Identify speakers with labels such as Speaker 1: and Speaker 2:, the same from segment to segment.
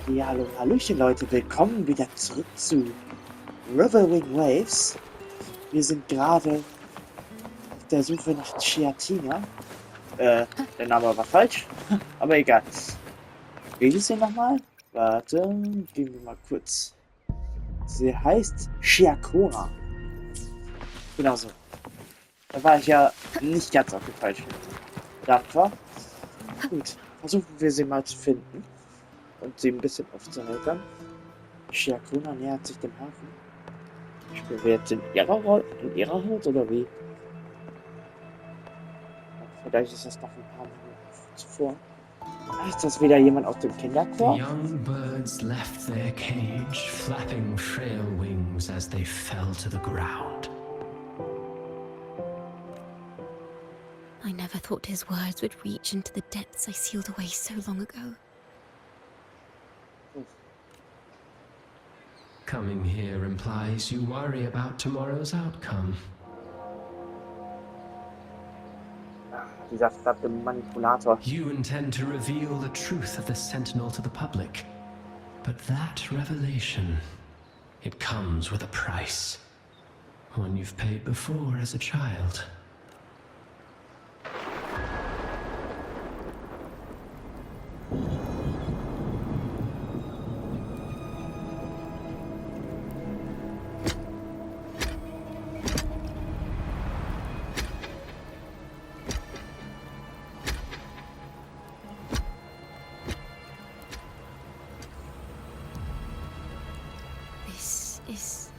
Speaker 1: Ja, hallo, hallöchen Leute, willkommen wieder zurück zu Wuthering Waves. Wir sind gerade auf der Suche nach Chiatina. Der Name war falsch, aber egal. Wie hieß sie nochmal? Warte, gehen wir mal kurz. Sie heißt Chiacona. Genau so. Da war ich ja nicht ganz auf dem falschen Dampfer. Gut, versuchen wir sie mal zu finden und sie ein bisschen aufzuheitern. Chiacona nähert sich dem Hafen. Spielen wir jetzt in ihrer Haut oder wie? Vielleicht ist das noch ein paar Minuten zuvor. Ist das wieder jemand aus dem
Speaker 2: The
Speaker 1: Kinderchor?
Speaker 2: young birds left their cage, flapping frail wings as they fell to the ground.
Speaker 3: I never thought his words would reach into the depths I sealed away so long ago.
Speaker 2: Coming here implies you worry about tomorrow's outcome.
Speaker 1: Dieser verdammte Manipulator.
Speaker 2: You intend to reveal the truth of the Sentinel to the public. But that revelation, it comes with a price. One you've paid before as a child.
Speaker 3: This is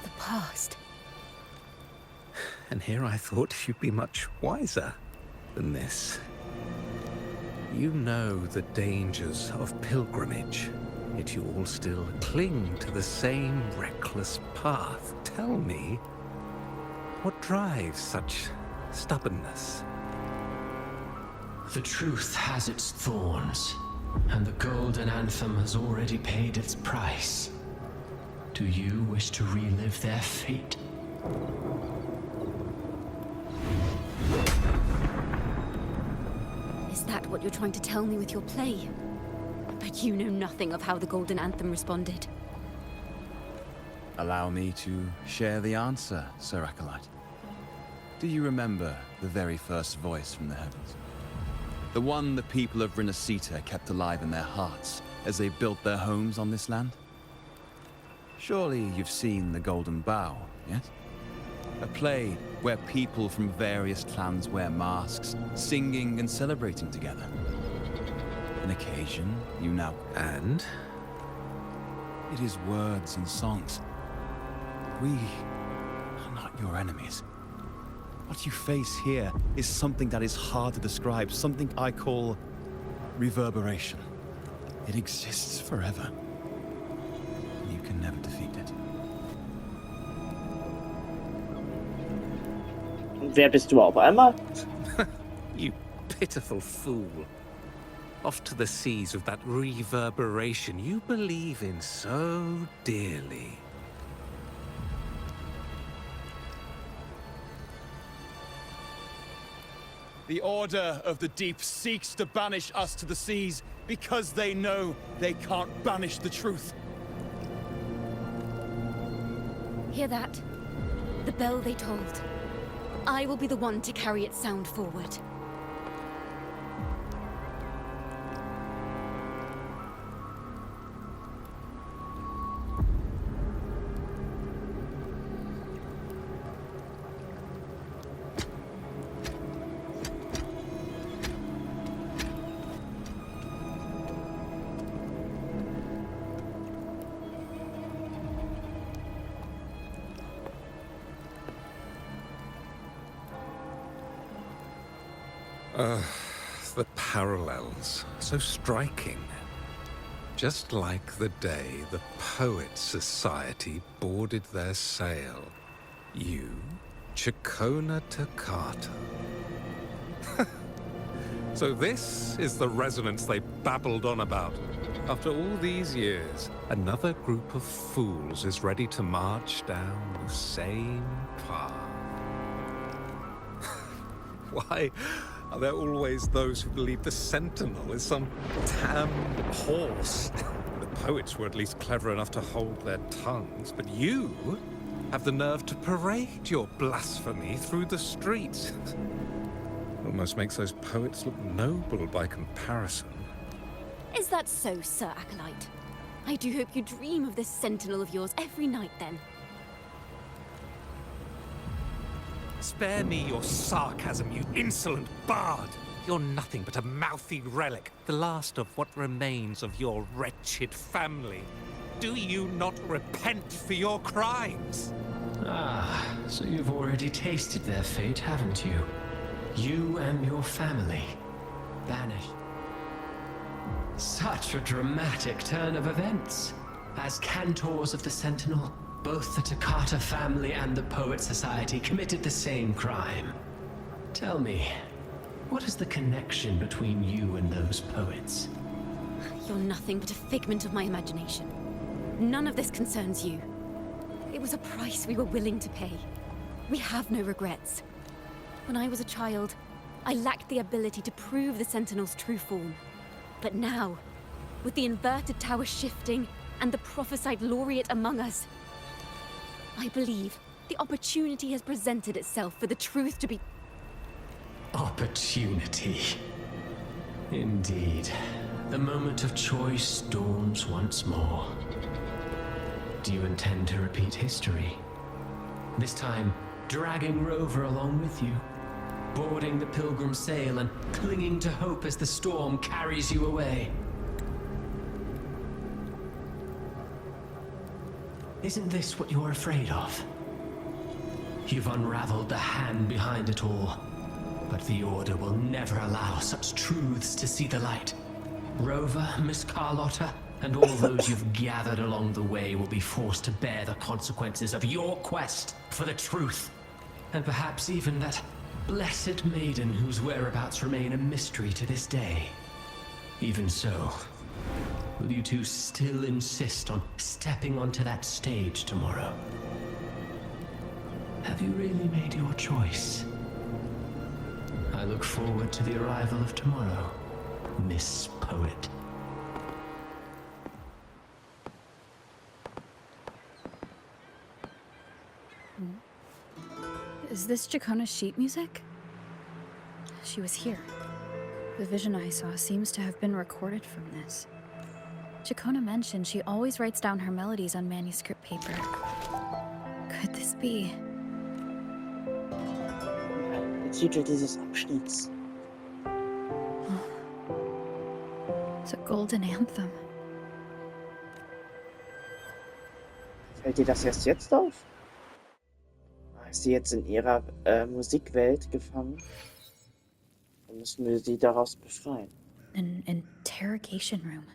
Speaker 3: the past.
Speaker 4: And here I thought you'd be much wiser than this. You know the dangers of pilgrimage, yet you all still cling to the same reckless path. Tell me, what drives such stubbornness?
Speaker 2: The truth has its thorns, and the Golden Anthem has already paid its price. Do you wish to relive their fate?
Speaker 3: Is that what you're trying to tell me with your play? But you know nothing of how the Golden Anthem responded.
Speaker 5: Allow me to share the answer, Sir Acolyte. Do you remember the very first voice from the heavens? The one the people of Rinascita kept alive in their hearts as they built their homes on this land? Surely you've seen The Golden Bough, yes? A play where people from various clans wear masks, singing and celebrating together. An occasion you now...
Speaker 4: And?
Speaker 5: It is words and songs. We are not your enemies. What you face here is something that is hard to describe, something I call reverberation. It exists forever. You can never defeat it.
Speaker 1: Und wer bist du auf einmal?
Speaker 4: You pitiful fool. Off to the seas of that reverberation you believe in so dearly.
Speaker 5: The Order of the Deep seeks to banish us to the seas because they know they can't banish the truth.
Speaker 3: Hear that? The bell they tolled. I will be the one to carry its sound forward.
Speaker 4: The parallels, so striking. Just like the day the Poets Society boarded their sail. You, Chacona Toccata. So this is the resonance they babbled on about. After all these years, another group of fools is ready to march down the same path. Why, Are there always those who believe the Sentinel is some damn horse? The poets were at least clever enough to hold their tongues, but you have the nerve to parade your blasphemy through the streets. Almost makes those poets look noble by comparison.
Speaker 3: Is that so, Sir Acolyte? I do hope you dream of this sentinel of yours every night, then.
Speaker 4: Spare me your sarcasm, you insolent bard! You're nothing but a mouthy relic, the last of what remains of your wretched family. Do you not repent for your crimes?
Speaker 2: Ah, so you've already tasted their fate, haven't you? You and your family. Banished. Such a dramatic turn of events. As cantors of the Sentinel, both the Takata family and the Poet Society committed the same crime. Tell me, what is the connection between you and those poets?
Speaker 3: You're nothing but a figment of my imagination. None of this concerns you. It was a price we were willing to pay. We have no regrets. When I was a child, I lacked the ability to prove the Sentinel's true form. But now, with the inverted tower shifting and the prophesied laureate among us, I believe the opportunity has presented itself for the truth to be...
Speaker 2: Opportunity. Indeed. The moment of choice dawns once more. Do you intend to repeat history? This time, dragging Rover along with you, boarding the pilgrim sail and clinging to hope as the storm carries you away. Isn't this what you're afraid of? You've unraveled the hand behind it all, but the Order will never allow such truths to see the light. Rover, Miss Carlotta, and all those you've gathered along the way will be forced to bear the consequences of your quest for the truth. And perhaps even that blessed maiden whose whereabouts remain a mystery to this day. Even so, will you two still insist on stepping onto that stage tomorrow? Have you really made your choice? I look forward to the arrival of tomorrow, Miss Poet.
Speaker 6: Is this Jacona's sheet music? She was here. The vision I saw seems to have been recorded from this. Jacona mentioned she always writes down her melodies on manuscript paper. Could this be?
Speaker 1: Der Titel dieses Abschnitts.
Speaker 6: It's a golden anthem.
Speaker 1: Fällt dir das erst jetzt auf? Ist sie jetzt in ihrer Musikwelt gefangen? Dann müssen wir sie daraus befreien.
Speaker 6: An interrogation room.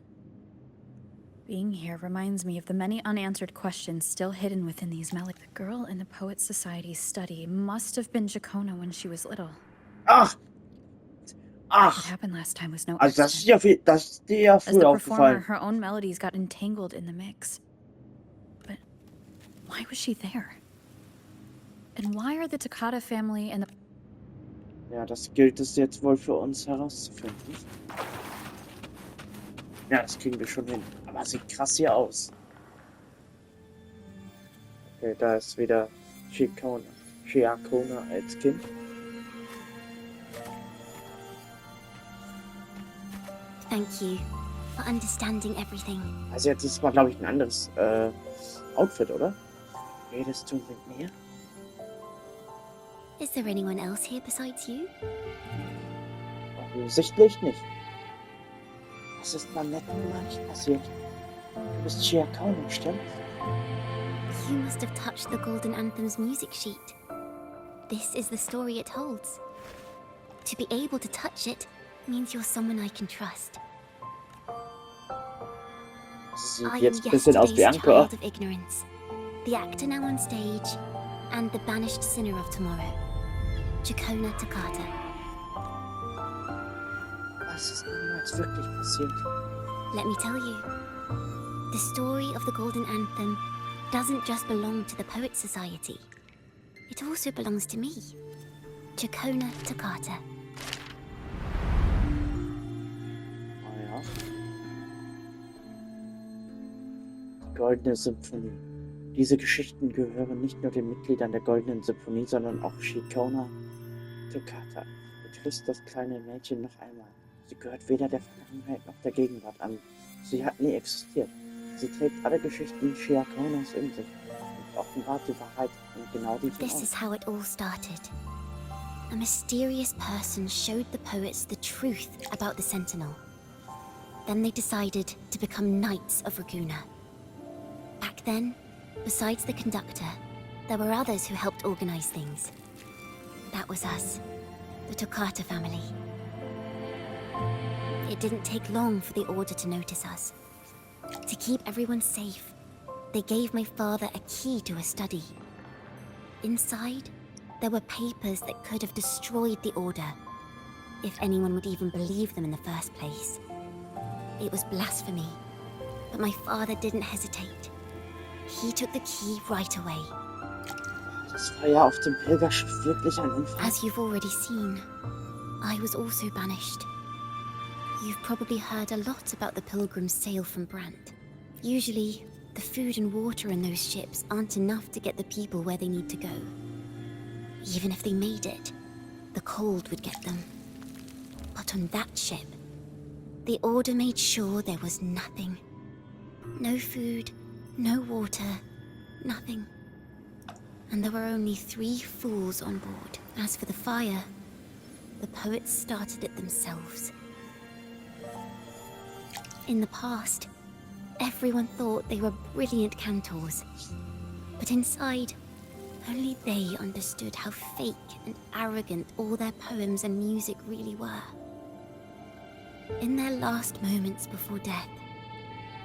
Speaker 6: Being here reminds me of the many unanswered questions still hidden within these melodies. The girl in the Poet Society's study must have been Jacona when she was little.
Speaker 1: Ach!
Speaker 6: What
Speaker 1: Ach!
Speaker 6: happened last time was no
Speaker 1: Also
Speaker 6: accident.
Speaker 1: das ist dir ja
Speaker 6: As
Speaker 1: früh
Speaker 6: the performer,
Speaker 1: aufgefallen.
Speaker 6: her own melodies got entangled in the mix. But why was she there? And why are the Takata family and the...
Speaker 1: Ja, das gilt es jetzt wohl für uns herauszufinden. Ja, das kriegen wir schon hin. Aber sieht krass hier aus. Okay, da ist wieder Chiakona als Kind.
Speaker 3: Thank you for understanding everything.
Speaker 1: Also jetzt ist mal, glaube ich, ein anderes Outfit, oder? Redest du mit mir?
Speaker 3: Is there anyone else here besides you?
Speaker 1: Offensichtlich nicht. Was ist beim letzten Mal nicht passiert? Du bist Chiakona, stimmt's?
Speaker 3: You must have touched the Golden Anthem's music sheet. This is the story it holds. To be able to touch it means you're someone I can trust.
Speaker 1: Sie
Speaker 3: I
Speaker 1: sieht
Speaker 3: am
Speaker 1: jetzt ein bisschen aus wie
Speaker 3: yesterday's
Speaker 1: Anko.
Speaker 3: child of ignorance, the actor now on stage, and the banished sinner of tomorrow, Jacona Takata.
Speaker 1: Was ist niemals wirklich passiert?
Speaker 3: Let me tell you, the story of the Golden Anthem doesn't just belong to the Poet Society. It also belongs to me, Jacona Takata.
Speaker 1: Goldene Symphonie. Diese Geschichten gehören nicht nur den Mitgliedern der Goldenen Symphonie, sondern auch Shikona Toccata. Begrüßt das kleine Mädchen noch einmal. Sie gehört weder der Vergangenheit noch der Gegenwart an. Sie hat nie existiert. Sie trägt alle Geschichten Shiakonas in sich und offenbart die Wahrheit und genau die von
Speaker 3: This
Speaker 1: uns.
Speaker 3: is how it all started. A mysterious person showed the poets the truth about the Sentinel. Then they decided to become Knights of Raguna. Back then, besides the conductor, there were others who helped organize things. That was us, the Toccata family. It didn't take long for the Order to notice us. To keep everyone safe, they gave my father a key to a study. Inside, there were papers that could have destroyed the Order, if anyone would even believe them in the first place. It was blasphemy, but my father didn't hesitate. He took the key right away.
Speaker 1: Das war ja auf dem Pilgerschiff wirklich ein Unfall.
Speaker 3: As you've already seen, I was also banished. You've probably heard a lot about the pilgrims' sail from Brant. Usually, the food and water in those ships aren't enough to get the people where they need to go. Even if they made it, the cold would get them. But on that ship, the Order made sure there was nothing. No food, no water, nothing. And there were only 3 fools on board. As for the fire, the poets started it themselves. In the past, everyone thought they were brilliant cantors. But inside, only they understood how fake and arrogant all their poems and music really were. In their last moments before death,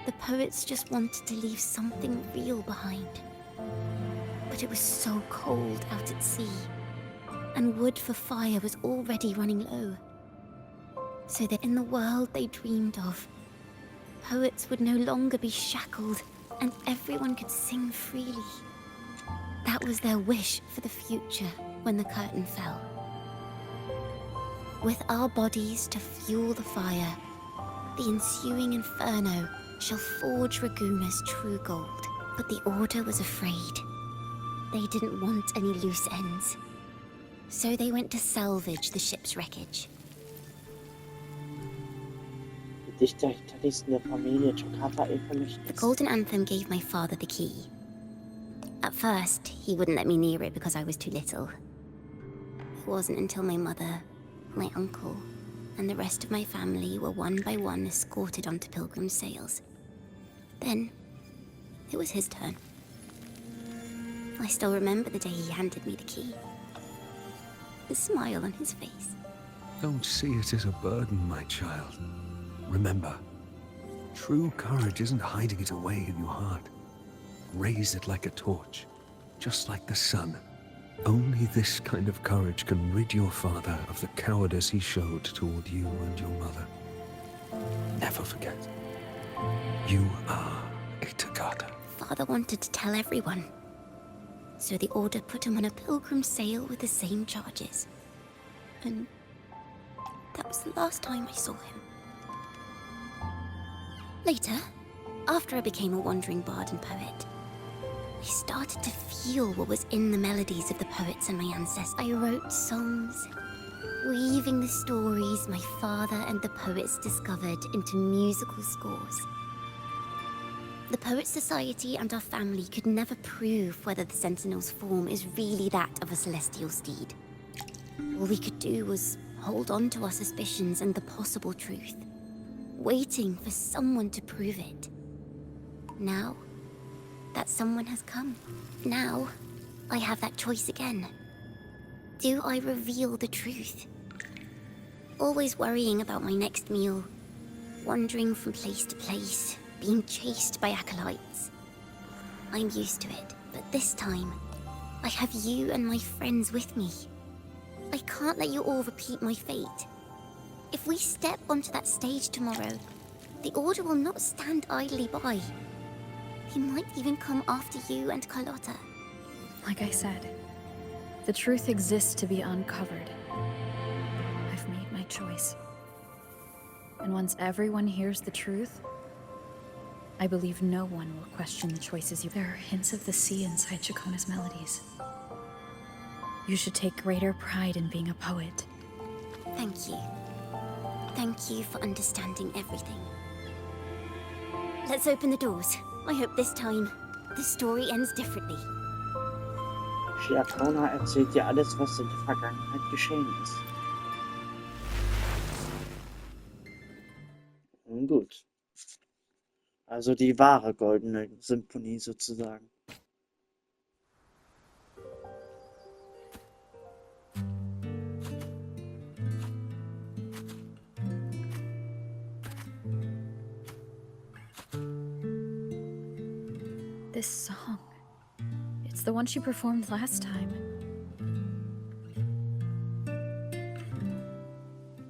Speaker 3: the poets just wanted to leave something real behind. But it was so cold out at sea, and wood for fire was already running low. So that in the world they dreamed of, poets would no longer be shackled, and everyone could sing freely. That was their wish for the future when the curtain fell. With our bodies to fuel the fire, the ensuing inferno shall forge Raguna's true gold. But the Order was afraid. They didn't want any loose ends. So they went to salvage the ship's wreckage.
Speaker 1: Die Dichter hinterließen der Familie Toccata ihr
Speaker 3: The
Speaker 1: Vermächtnis.
Speaker 3: Golden Anthem gave my father the key. At first, he wouldn't let me near it because I was too little. It wasn't until my mother, my uncle, and the rest of my family were one by one escorted onto pilgrim sails. Then, it was his turn. I still remember the day he handed me the key. The smile on his face.
Speaker 4: Don't see it as a burden, my child. Remember, true courage isn't hiding it away in your heart. Raise it like a torch, just like the sun. Only this kind of courage can rid your father of the cowardice he showed toward you and your mother. Never forget, you are a Toccata.
Speaker 3: Father wanted to tell everyone. So the Order put him on a pilgrim sail with the same charges. And that was the last time I saw him. Later, after I became a wandering bard and poet, I started to feel what was in the melodies of the poets and my ancestors. I wrote songs, weaving the stories my father and the poets discovered into musical scores. The Poets Society and our family could never prove whether the Sentinel's form is really that of a celestial steed. All we could do was hold on to our suspicions and the possible truth, waiting for someone to prove it. Now, that someone has come. Now, I have that choice again. Do I reveal the truth? Always worrying about my next meal, wandering from place to place, being chased by acolytes. I'm used to it, but this time, I have you and my friends with me. I can't let you all repeat my fate. If we step onto that stage tomorrow, the Order will not stand idly by. He might even come after you and Carlotta.
Speaker 6: Like I said, the truth exists to be uncovered. I've made my choice. And once everyone hears the truth, I believe no one will question the choices you... There are hints of the sea inside Chacona's melodies. You should take greater pride in being a poet.
Speaker 3: Thank you. Thank you for understanding everything. Let's open the doors. I hope this time, the story ends differently.
Speaker 1: Chacona erzählt dir alles, was in der Vergangenheit geschehen ist. Nun gut. Also die wahre goldene Symphonie sozusagen.
Speaker 6: This song. It's the one she performed last time.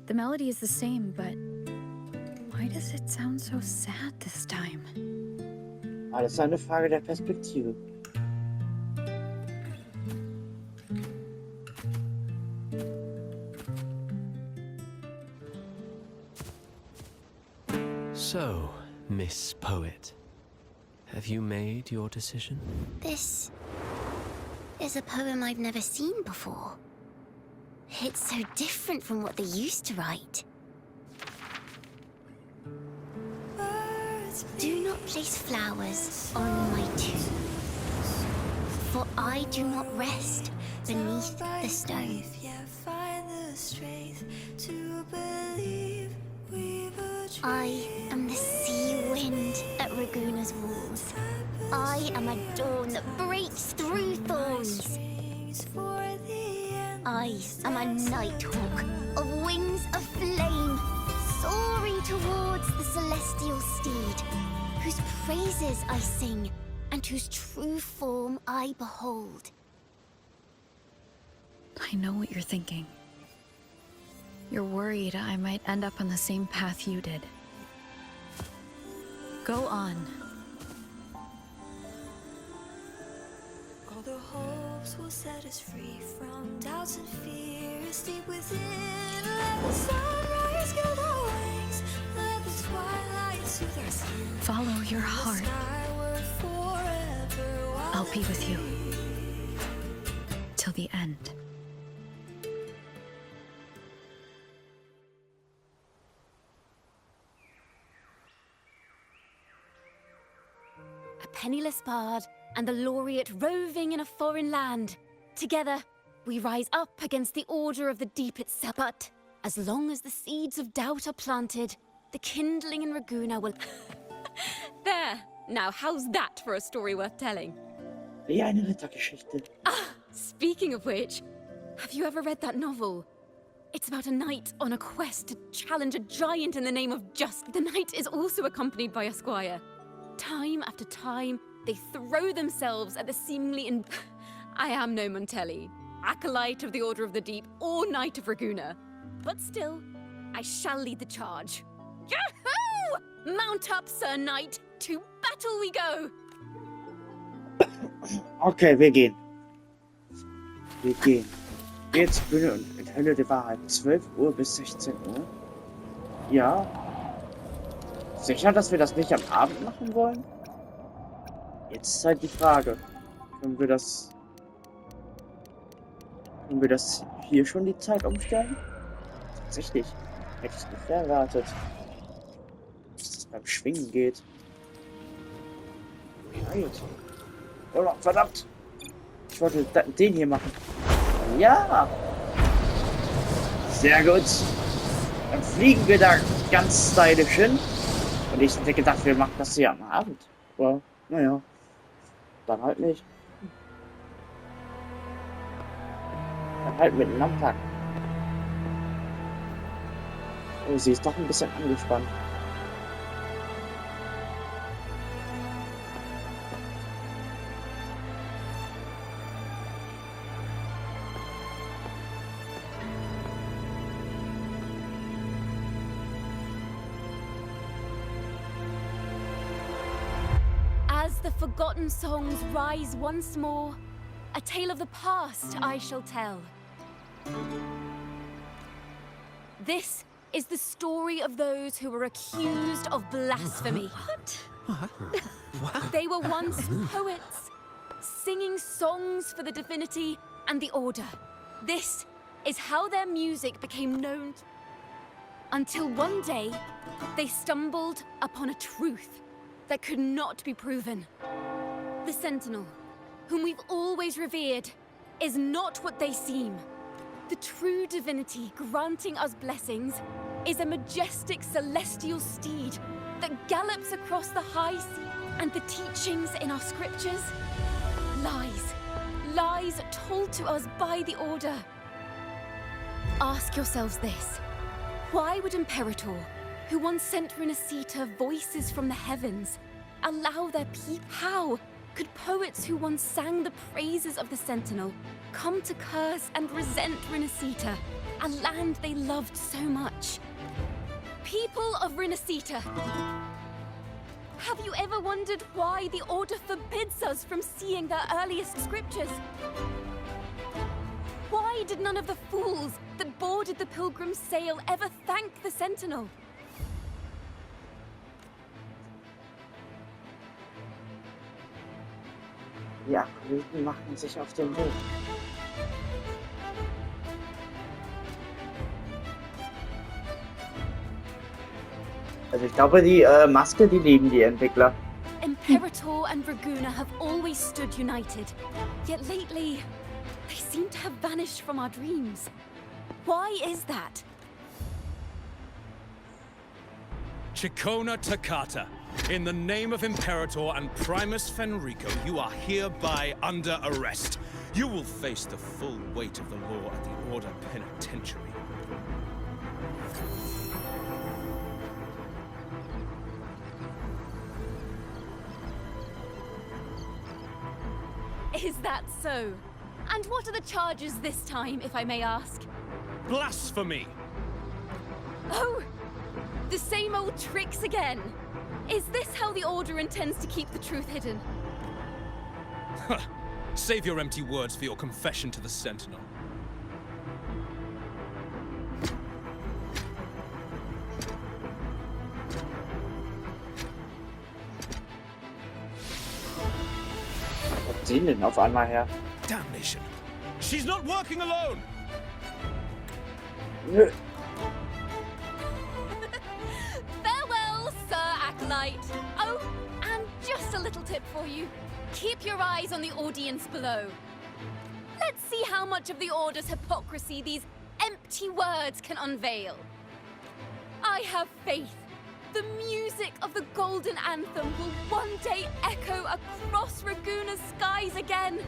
Speaker 6: The melody is the same, but why does it sound so sad this time?
Speaker 1: Alles eine Frage der Perspektive.
Speaker 2: So, Miss Poet, have you made your decision?
Speaker 3: This is a poem I've never seen before. It's so different from what they used to write. Do not place flowers on my tomb, for I do not rest beneath the stone. I am the sea wind at Raguna's walls. I am a dawn that breaks through thorns. I am a nighthawk of wings of flame, soaring towards the celestial steed, whose praises I sing and whose true form I behold.
Speaker 6: I know what you're thinking. You're worried I might end up on the same path you did. Go on.
Speaker 7: All the hopes will set us free from doubts and fears deep within. Let the sunrise gild our wings. Let the twilight soothe our skin.
Speaker 6: Follow your heart. I'll be with you. Till the end.
Speaker 3: A penniless bard and the laureate roving in a foreign land. Together, we rise up against the order of the deep itself. But as long as the seeds of doubt are planted, the kindling in Raguna will... There! Now, how's that for a story worth telling?
Speaker 1: Wie eine Rittergeschichte.
Speaker 3: Speaking of which, have you ever read that novel? It's about a knight on a quest to challenge a giant in the name of justice. The knight is also accompanied by a squire. Time after time, they throw themselves at the seemingly I am no Montelli, acolyte of the Order of the Deep, or Knight of Raguna. But still, I shall lead the charge. Yahoo! Mount up, Sir Knight! To battle we go!
Speaker 1: Okay, wir gehen. Wir gehen. Jetzt Bühne und Enthülle die Wahrheit. 12 Uhr bis 16 Uhr. Ja. Sicher, dass wir das nicht am Abend machen wollen? Jetzt ist halt die Frage. Können wir das hier schon die Zeit umstellen? Tatsächlich. Hätte ich nicht erwartet. Dass das beim Schwingen geht. Ja, gut. Oh, verdammt! Ich wollte den hier machen. Ja! Sehr gut. Dann fliegen wir da ganz stylisch hin. Und ich hätte gedacht, wir machen das hier am Abend. Aber, naja. Dann halt nicht. Dann halt mitten am Tag. Oh, sie ist doch ein bisschen angespannt.
Speaker 3: As the forgotten songs rise once more, a tale of the past I shall tell. This is the story of those who were accused of blasphemy.
Speaker 6: What?
Speaker 3: They were once poets, singing songs for the divinity and the order. This is how their music became known. Until one day, they stumbled upon a truth that could not be proven. The Sentinel, whom we've always revered, is not what they seem. The true divinity granting us blessings is a majestic celestial steed that gallops across the high sea, and the teachings in our scriptures, lies told to us by the Order. Ask yourselves this: why would Imperator, who once sent Renacita voices from the heavens, allow their people? How could poets who once sang the praises of the Sentinel come to curse and resent Renacita, a land they loved so much? People of Renacita, have you ever wondered why the Order forbids us from seeing their earliest scriptures? Why did none of the fools that boarded the Pilgrim's sail ever thank the Sentinel?
Speaker 1: Die Akolyten machen sich auf den Weg. Also ich glaube, die Maske, die lieben die Entwickler.
Speaker 3: Imperator and Raguna have always stood united, yet lately, they seem to have vanished from our dreams. Why is that?
Speaker 8: Chicona Takata, in the name of Imperator and Primus Fenrico, you are hereby under arrest. You will face the full weight of the law at the Order Penitentiary.
Speaker 3: Is that so? And what are the charges this time, if I may ask?
Speaker 8: Blasphemy!
Speaker 3: Oh! The same old tricks again! Is this how the Order intends to keep the truth hidden?
Speaker 8: Save your empty words for your confession to the Sentinel.
Speaker 1: Wo kommt sie denn auf einmal her?
Speaker 8: Damnation! She's not working alone!
Speaker 1: Nö.
Speaker 3: Farewell, Sir Acolyte! Oh, and just a little tip for you. Keep your eyes on the audience below. Let's see how much of the Order's hypocrisy these empty words can unveil. I have faith. The music of the Golden Anthem will one day echo across Raguna's skies again.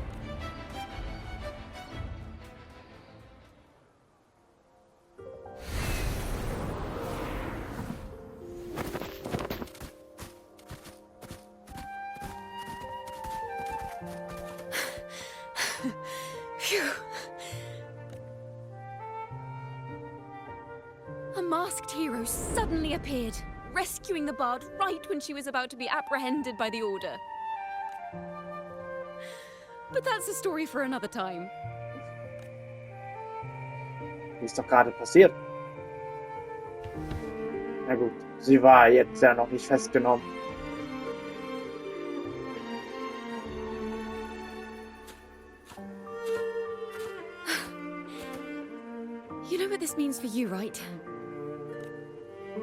Speaker 3: Phew. A masked hero suddenly appeared, rescuing the bard right when she was about to be apprehended by the Order. But that's a story for another time.
Speaker 1: Ist doch gerade passiert. Na gut, sie war jetzt ja noch nicht festgenommen.
Speaker 3: You know what this means for you, right?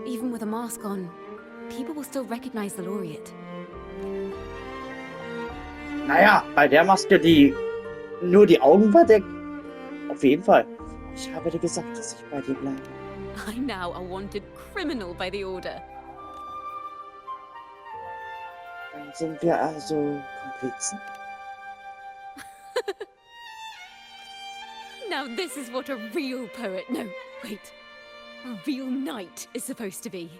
Speaker 3: Even with a mask on, people will still recognize the Laureate.
Speaker 1: Naja, bei der Maske, die nur die Augen verdeckt. Auf jeden Fall. Ich habe dir gesagt, dass ich bei dir bleibe.
Speaker 3: I'm now a wanted criminal by the Order.
Speaker 1: Dann sind wir also Komplizen.
Speaker 3: Now this is what a real poet, no, wait, a real knight is supposed to be.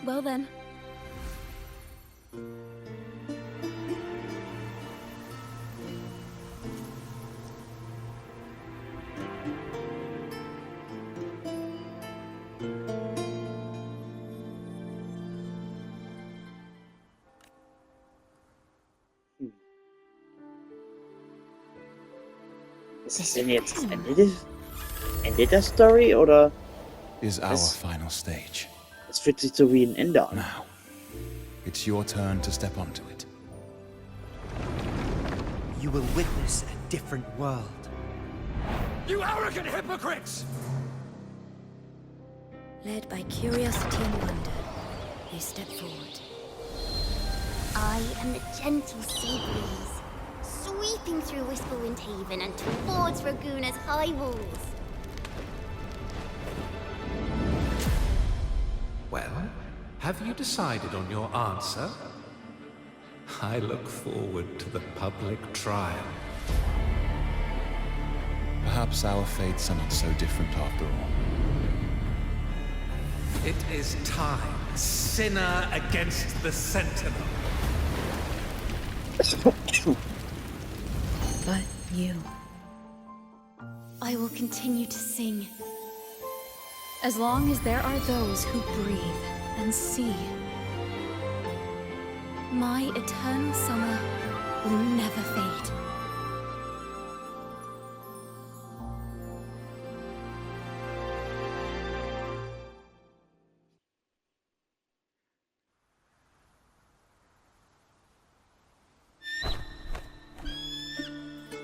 Speaker 3: Well then.
Speaker 1: Ist das denn jetzt das Ende der Story, oder?
Speaker 5: is our final stage.
Speaker 1: Es fühlt sich so wie ein Ende an.
Speaker 5: Now, it's your turn to step onto it.
Speaker 9: You will witness a different world.
Speaker 8: You arrogant hypocrites!
Speaker 7: Led by curiosity and wonder, they step forward.
Speaker 10: I am the gentle sea breeze, sweeping through Whisperwind Haven and towards Raguna's high walls.
Speaker 4: Well, have you decided on your answer? I look forward to the public trial.
Speaker 5: Perhaps our fates are not so different after all.
Speaker 4: It is time, sinner against the Sentinel.
Speaker 6: But you.
Speaker 3: I will continue to sing.
Speaker 6: As long as there are those who breathe and see.
Speaker 3: My eternal summer will never fade.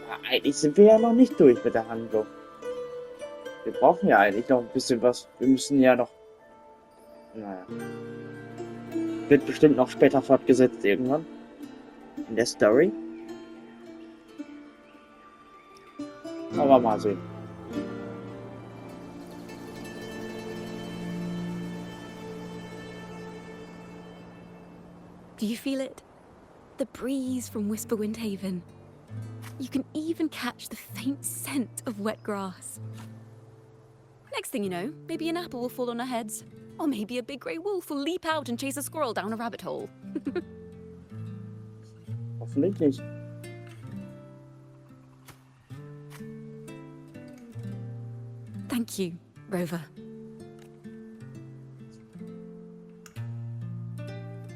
Speaker 1: Ja, eigentlich sind wir ja noch nicht durch mit der Handlung. Wir brauchen ja eigentlich noch ein bisschen was. Wir müssen ja noch... Naja. Wird bestimmt noch später fortgesetzt irgendwann. In der Story. Aber mal sehen.
Speaker 3: Do you feel it? The breeze from Whisperwind Haven. You can even catch the faint scent of wet grass. Next thing you know, maybe an apple will fall on our heads. Or maybe a big grey wolf will leap out and chase a squirrel down a rabbit hole.
Speaker 1: Hoffentlich nicht.
Speaker 3: Thank you, Rover.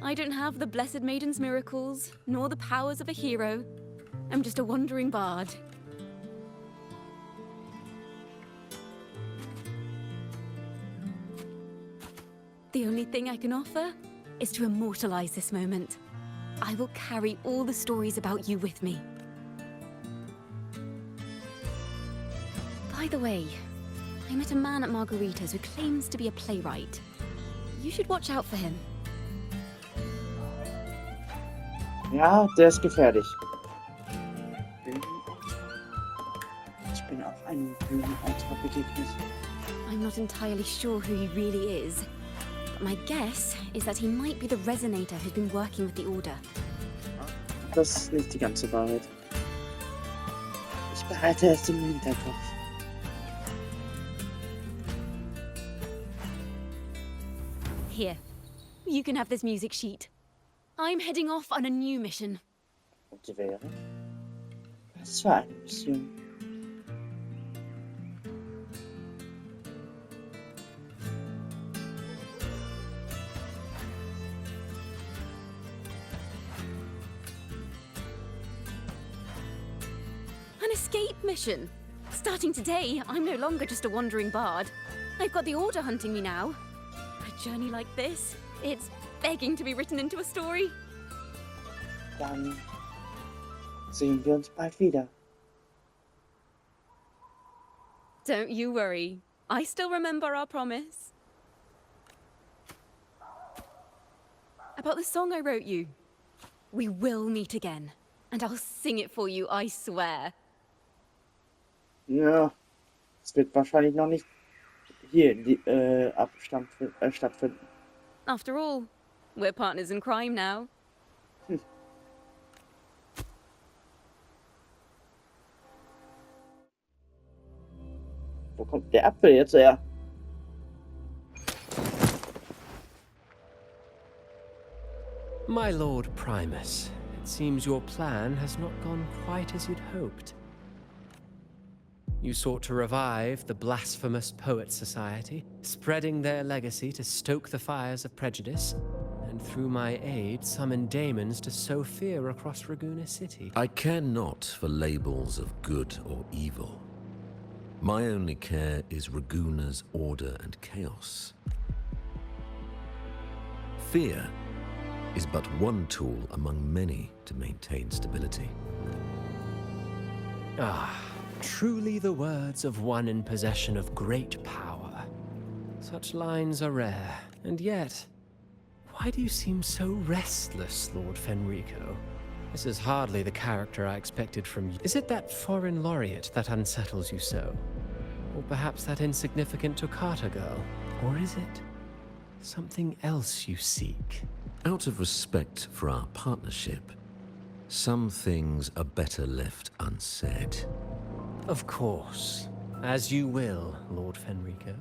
Speaker 3: I don't have the Blessed Maiden's miracles, nor the powers of a hero. I'm just a wandering bard. The only thing I can offer is to immortalize this moment. I will carry all the stories about you with me. By the way, I met a man at Margarita's who claims to be a playwright. You should watch out for him.
Speaker 1: Ja, der ist gefährlich. Ich bin auf einem Bühnenbeitrag begegnet.
Speaker 3: I'm not entirely sure who he really is, but my guess is that he might be the resonator who's been working with the Order.
Speaker 1: Das ist nicht die ganze Wahrheit. Ich behalte es im Hinterkopf.
Speaker 3: Here, you can have this music sheet. I'm heading off on a new mission.
Speaker 1: Und die wäre? Was war eine Mission?
Speaker 3: An escape mission. Starting today, I'm no longer just a wandering bard. I've got the Order hunting me now. A journey like this, it's begging to be written into a story.
Speaker 1: Dann sehen wir uns bald wieder.
Speaker 3: Don't you worry. I still remember our promise. About the song I wrote you. We will meet again. And I'll sing it for you, I swear.
Speaker 1: Ja, es wird wahrscheinlich noch nicht hier in die stattfinden.
Speaker 3: After all, we're partners in crime now.
Speaker 1: Wo kommt der Apfel jetzt her?
Speaker 2: My Lord Primus, it seems your plan has not gone quite as you'd hoped. You sought to revive the Blasphemous Poets Society, spreading their legacy to stoke the fires of prejudice, and through my aid summon daemons to sow fear across Raguna City.
Speaker 11: I care not for labels of good or evil. My only care is Raguna's order and chaos. Fear is but one tool among many to maintain stability.
Speaker 2: Ah, truly the words of one in possession of great power. Such lines are rare, and yet, why do you seem so restless, Lord Fenrico? This is hardly the character I expected from you. Is it that foreign laureate that unsettles you so? Or perhaps that insignificant Toccata girl? Or is it something else you seek?
Speaker 11: Out of respect for our partnership, some things are better left unsaid.
Speaker 2: Of course. As you will, Lord Fenrico.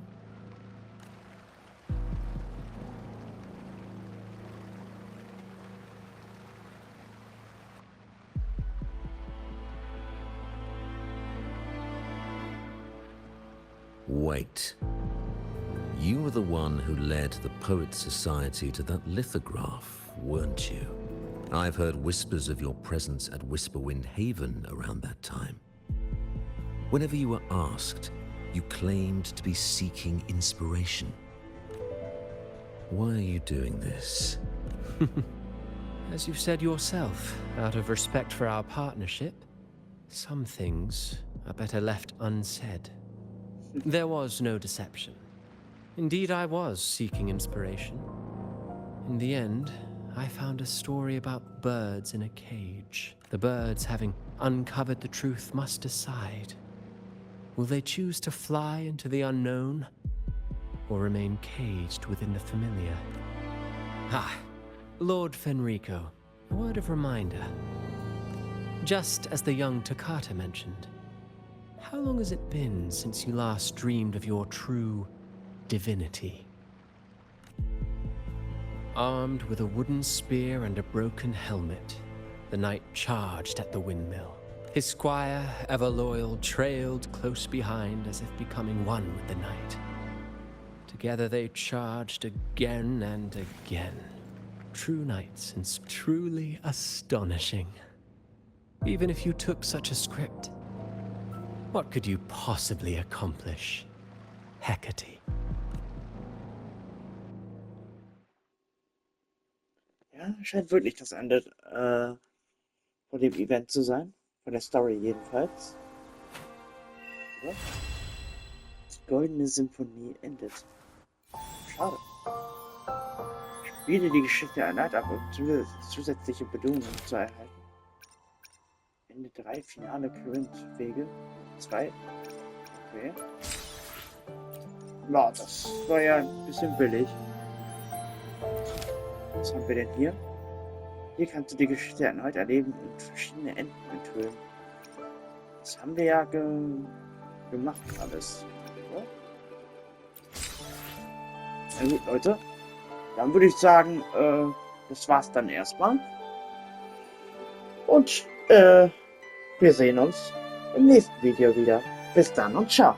Speaker 11: Wait. You were the one who led the Poets Society to that lithograph, weren't you? I've heard whispers of your presence at Whisperwind Haven around that time. Whenever you were asked, you claimed to be seeking inspiration. Why are you doing this?
Speaker 2: As you've said yourself, out of respect for our partnership, some things are better left unsaid. There was no deception. Indeed, I was seeking inspiration. In the end, I found a story about birds in a cage. The birds, having uncovered the truth, must decide. Will they choose to fly into the unknown, or remain caged within the familiar? Ah, Lord Fenrico, a word of reminder. Just as the young Toccata mentioned, how long has it been since you last dreamed of your true divinity? Armed with a wooden spear and a broken helmet, the knight charged at the windmill. His squire, ever loyal, trailed close behind as if becoming one with the knight. Together they charged again and again. True knights and truly astonishing. Even if you took such a script, what could you possibly accomplish, Hecate?
Speaker 1: Ja, scheint wirklich das Ende von dem Event zu sein. Von der Story jedenfalls. Ja. Die Goldene Symphonie endet. Schade. Spiele die Geschichte erneut ab, um zusätzliche Bedingungen zu erhalten. Ende 3, finale Korinth-Wege. 2. Okay. Ja, das war ja ein bisschen billig. Was haben wir denn hier? Hier kannst du die Geschichte erneut erleben und verschiedene Enden enthüllen. Das haben wir ja gemacht alles. Oder? Na gut, Leute. Dann würde ich sagen, das war's dann erstmal. Und wir sehen uns im nächsten Video wieder. Bis dann und ciao.